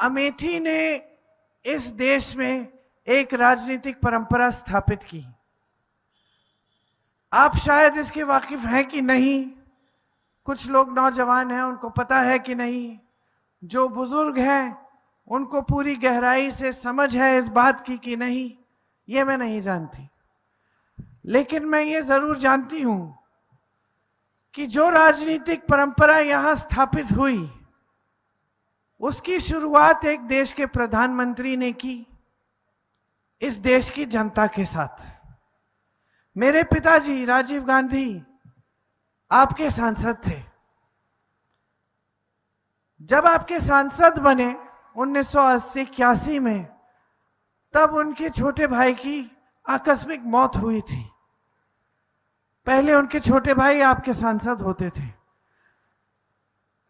अमेठी ने इस देश में एक राजनीतिक परंपरा स्थापित की। आप शायद इसके वाकिफ हैं कि नहीं, कुछ लोग नौजवान हैं उनको पता है कि नहीं, जो बुजुर्ग हैं उनको पूरी गहराई से समझ है इस बात की कि नहीं, ये मैं नहीं जानती। लेकिन मैं ये जरूर जानती हूं कि जो राजनीतिक परंपरा यहां स्थापित हुई उसकी शुरुआत एक देश के प्रधानमंत्री ने की, इस देश की जनता के साथ। मेरे पिताजी राजीव गांधी आपके सांसद थे। जब आपके सांसद बने 1980-81 में, तब उनके छोटे भाई की आकस्मिक मौत हुई थी। पहले उनके छोटे भाई आपके सांसद होते थे।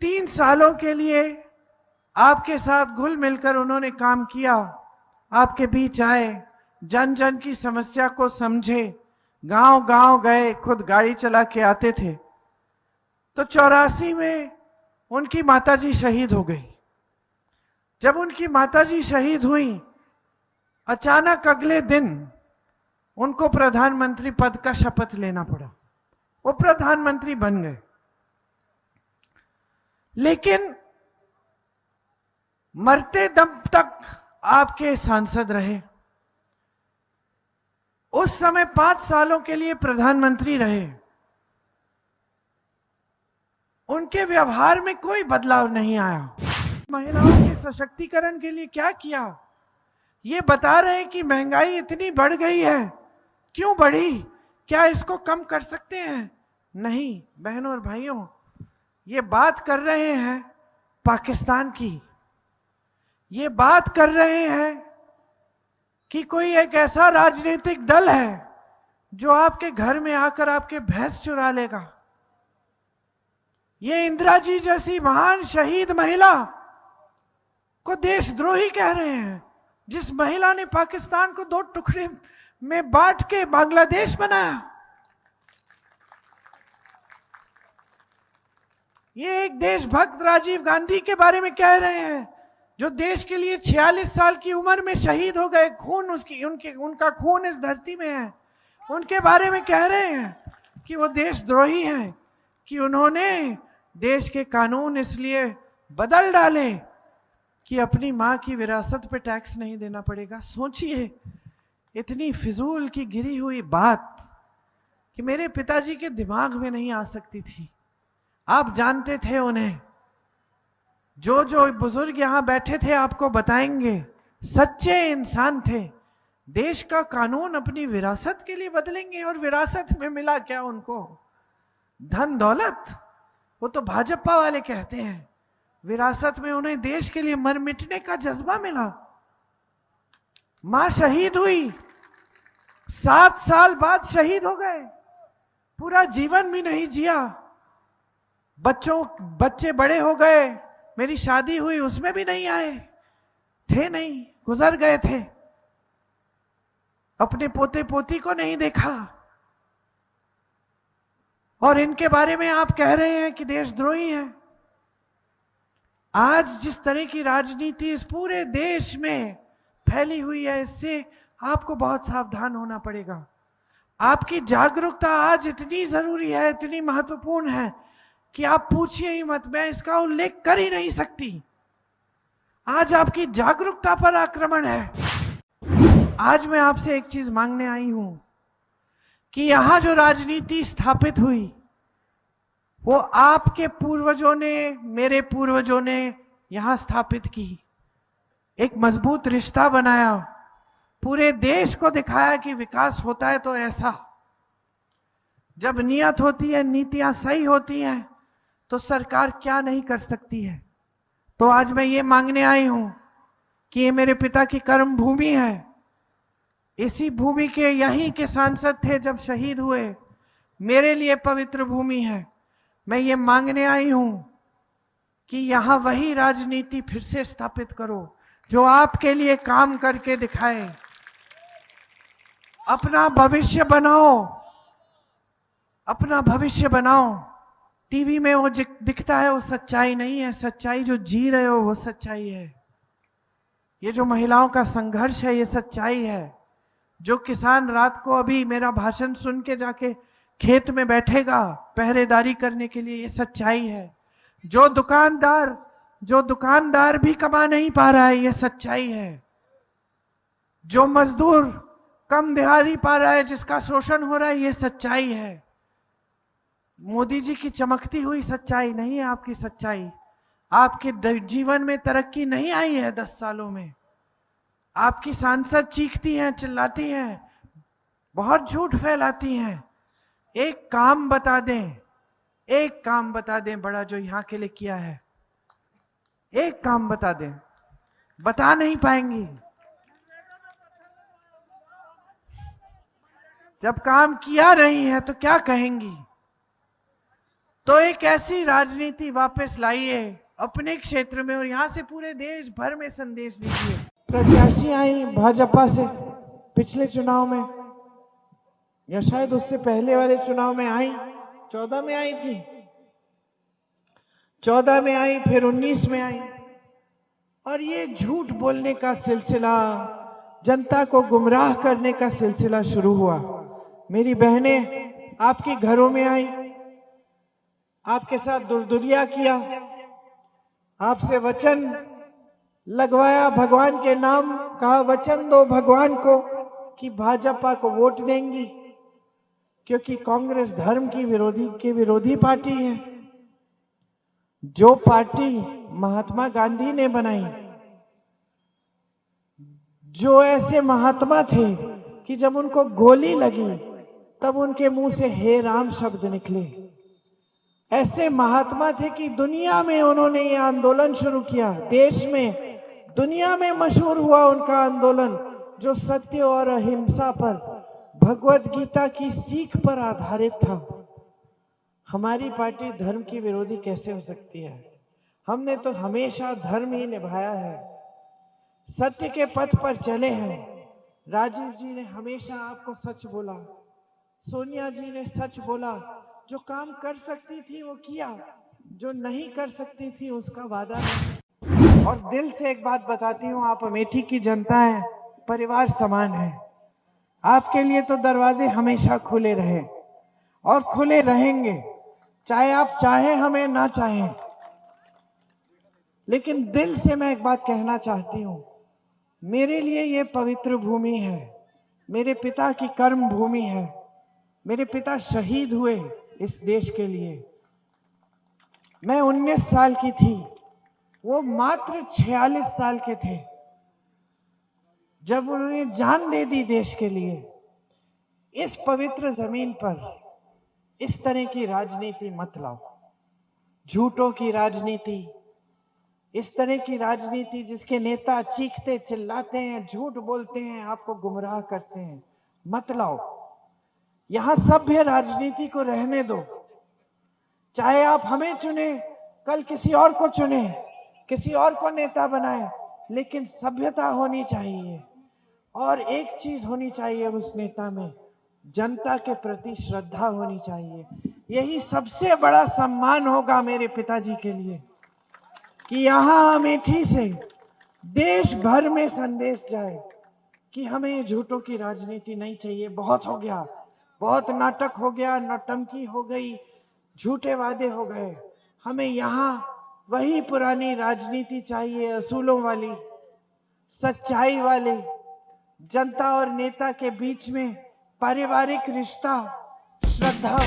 3 सालों के लिए आपके साथ घुल मिलकर उन्होंने काम किया, आपके बीच आए, जन जन की समस्या को समझे, गांव गांव गए, खुद गाड़ी चला के आते थे। तो 84 में उनकी माताजी शहीद हो गई। जब उनकी माताजी शहीद हुई, अचानक अगले दिन उनको प्रधानमंत्री पद का शपथ लेना पड़ा। वो प्रधानमंत्री बन गए, लेकिन मरते दम तक आपके सांसद रहे। उस समय 5 सालों के लिए प्रधानमंत्री रहे। उनके व्यवहार में कोई बदलाव नहीं आया। महिलाओं के सशक्तिकरण के लिए क्या किया? ये बता रहे हैं कि महंगाई इतनी बढ़ गई है। क्यों बढ़ी? क्या इसको कम कर सकते हैं? नहीं बहनों और भाइयों, ये बात कर रहे हैं पाकिस्तान की। ये बात कर रहे हैं कि कोई एक ऐसा राजनीतिक दल है जो आपके घर में आकर आपके भैंस चुरा लेगा। ये इंदिरा जी जैसी महान शहीद महिला को देशद्रोही कह रहे हैं, जिस महिला ने पाकिस्तान को 2 टुकड़े में बांट के बांग्लादेश बनाया। ये एक देशभक्त राजीव गांधी के बारे में कह रहे हैं, जो देश के लिए 46 साल की उम्र में शहीद हो गए। खून उनका खून इस धरती में है। उनके बारे में कह रहे हैं कि वो देशद्रोही हैं, कि उन्होंने देश के कानून इसलिए बदल डाले कि अपनी मां की विरासत पे टैक्स नहीं देना पड़ेगा। सोचिए, इतनी फिजूल की गिरी हुई बात कि मेरे पिताजी के दिमाग में नहीं आ सकती थी। आप जानते थे उन्हें। जो जो बुजुर्ग यहां बैठे थे आपको बताएंगे, सच्चे इंसान थे। देश का कानून अपनी विरासत के लिए बदलेंगे, और विरासत में मिला क्या उनको? धन दौलत। वो तो भाजपा वाले कहते हैं विरासत में उन्हें देश के लिए मर मिटने का जज्बा मिला। मां शहीद हुई, 7 साल बाद शहीद हो गए, पूरा जीवन भी नहीं जिया। बच्चे बड़े हो गए, मेरी शादी हुई उसमें भी नहीं आए थे, नहीं, गुजर गए थे। अपने पोते पोती को नहीं देखा, और इनके बारे में आप कह रहे हैं कि देशद्रोही हैं। आज जिस तरह की राजनीति इस पूरे देश में फैली हुई है, इससे आपको बहुत सावधान होना पड़ेगा। आपकी जागरूकता आज इतनी जरूरी है, इतनी महत्वपूर्ण है कि आप पूछिए ही मत, मैं इसका उल्लेख कर ही नहीं सकती। आज आपकी जागरूकता पर आक्रमण है। आज मैं आपसे एक चीज मांगने आई हूं कि यहां जो राजनीति स्थापित हुई, वो आपके पूर्वजों ने, मेरे पूर्वजों ने यहां स्थापित की। एक मजबूत रिश्ता बनाया, पूरे देश को दिखाया कि विकास होता है तो ऐसा। जब नियत होती है, नीतियां सही होती हैं, तो सरकार क्या नहीं कर सकती है। तो आज मैं ये मांगने आई हूं कि ये मेरे पिता की कर्म भूमि है। इसी भूमि के, यहीं के सांसद थे जब शहीद हुए। मेरे लिए पवित्र भूमि है। मैं ये मांगने आई हूं कि यहां वही राजनीति फिर से स्थापित करो जो आपके लिए काम करके दिखाए। अपना भविष्य बनाओ, अपना भविष्य बनाओ। टीवी में वो दिखता है वो सच्चाई नहीं है, सच्चाई जो जी रहे हो वो सच्चाई है। ये जो महिलाओं का संघर्ष है ये सच्चाई है। जो किसान रात को अभी मेरा भाषण सुन के जाके खेत में बैठेगा पहरेदारी करने के लिए, ये सच्चाई है। जो दुकानदार भी कमा नहीं पा रहा है, ये सच्चाई है। जो मजदूर कम दिहाड़ी पा रहा है, जिसका शोषण हो रहा है, ये सच्चाई है। मोदी जी की चमकती हुई सच्चाई नहीं है आपकी सच्चाई। आपके जीवन में तरक्की नहीं आई है 10 सालों में। आपकी सांसद चीखती हैं, चिल्लाती हैं, बहुत झूठ फैलाती हैं। एक काम बता दें, एक काम बता दें बड़ा जो यहां के लिए किया है, एक काम बता दें, बता नहीं पाएंगी। जब काम किया रही है तो क्या कहेंगी? तो एक ऐसी राजनीति वापस लाइए अपने क्षेत्र में और यहां से पूरे देश भर में संदेश दीजिए। प्रत्याशी आई भाजपा से पिछले चुनाव में, या शायद उससे पहले वाले चुनाव में आई, 14 में आई थी, 14 में आई, फिर 19 में आई, और ये झूठ बोलने का सिलसिला, जनता को गुमराह करने का सिलसिला शुरू हुआ। मेरी बहनें आपके घरों में आई, आपके साथ दुर्दुरिया किया, आपसे वचन लगवाया, भगवान के नाम कहा, वचन दो भगवान को कि भाजपा को वोट देंगी, क्योंकि कांग्रेस धर्म की विरोधी पार्टी है। जो पार्टी महात्मा गांधी ने बनाई, जो ऐसे महात्मा थे कि जब उनको गोली लगी तब उनके मुंह से हे राम शब्द निकले, ऐसे महात्मा थे कि दुनिया में उन्होंने ये आंदोलन शुरू किया, देश में दुनिया में मशहूर हुआ उनका आंदोलन, जो सत्य और अहिंसा पर, भगवत गीता की सीख पर आधारित था। हमारी पार्टी धर्म की विरोधी कैसे हो सकती है? हमने तो हमेशा धर्म ही निभाया है, सत्य के पथ पर चले हैं। राजीव जी ने हमेशा आपको सच बोला, सोनिया जी ने सच बोला, जो काम कर सकती थी वो किया, जो नहीं कर सकती थी उसका वादा नहीं। और दिल से एक बात बताती हूँ, आप अमेठी की जनता है, परिवार समान है। आपके लिए तो दरवाजे हमेशा खुले रहे और खुले रहेंगे, चाहे आप चाहें हमें ना चाहें। लेकिन दिल से मैं एक बात कहना चाहती हूँ, मेरे लिए ये पवित्र भूमि है, मेरे पिता की कर्म भूमि है। मेरे पिता शहीद हुए इस देश के लिए। मैं 19 साल की थी, वो मात्र 46 साल के थे जब उन्होंने जान दे दी देश के लिए। इस पवित्र जमीन पर इस तरह की राजनीति मत लाओ, झूठों की राजनीति, इस तरह की राजनीति जिसके नेता चीखते चिल्लाते हैं, झूठ बोलते हैं, आपको गुमराह करते हैं, मत लाओ। यहां सभ्य राजनीति को रहने दो। चाहे आप हमें चुने, कल किसी और को चुने, किसी और को नेता बनाए, लेकिन सभ्यता होनी चाहिए। और एक चीज होनी चाहिए उस नेता में, जनता के प्रति श्रद्धा होनी चाहिए। यही सबसे बड़ा सम्मान होगा मेरे पिताजी के लिए कि यहाँ अमेठी से देश भर में संदेश जाए कि हमें झूठों की राजनीति नहीं चाहिए। बहुत हो गया, बहुत नाटक हो गया, नौटंकी हो गई, झूठे वादे हो गए। हमें यहाँ वही पुरानी राजनीति चाहिए, असूलों वाली, सच्चाई वाली, जनता और नेता के बीच में पारिवारिक रिश्ता, श्रद्धा।